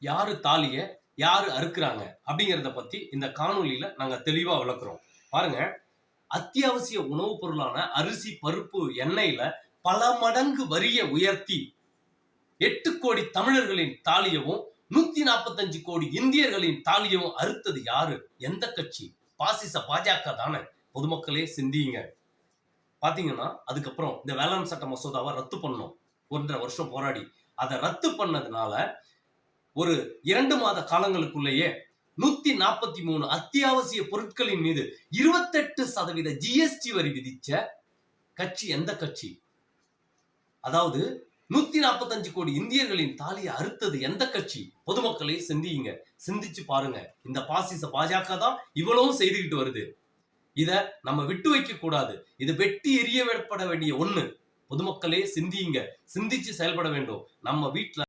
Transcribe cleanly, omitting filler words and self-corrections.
யாரு தாலிய யாரு அறுக்குறாங்க அப்படிங்கிறத பத்தி இந்த காணொலியில நாங்க தெளிவா விளக்குறோம். பாருங்க, அத்தியாவசிய உணவுப் பொருளான அரிசி, பருப்பு, எண்ணெயில பல மடங்கு வரிய உயர்த்தி 8 கோடி தமிழர்களின் தாலியவும் 145 கோடி இந்தியர்களின் தாலியவும் அறுத்தது யாரு? எந்த கட்சி? பாசிச பாஜக தானே. பொதுமக்களே சிந்தியுங்க. பாத்தீங்கன்னா அதுக்கப்புறம் இந்த வேளாண் சட்ட மசோதாவை ரத்து பண்ணோம். 1.5 வருஷம் போராடி அதை ரத்து பண்ணதுனால ஒரு 2 மாத காலங்களுக்குள்ளேயே 143 அத்தியாவசிய பொருட்களின் மீது 28% ஜிஎஸ்டி வரி விதிச்ச கட்சி எந்த கட்சி? அதாவது 145 கோடி இந்தியர்களின் தாலியை அறுத்தது எந்த கட்சி? பொதுமக்களை சிந்தியுங்க, சிந்திச்சு பாருங்க. இந்த பாசிச பாஜக தான் இவ்வளவும் செய்துகிட்டு வருது. இத நம்ம விட்டு வைக்க கூடாது. இது வெட்டி எரியப்பட வேண்டிய ஒண்ணு. பொதுமக்களே சிந்தியுங்க, சிந்திச்சு செயல்பட வேண்டும். நம்ம வீட்டுல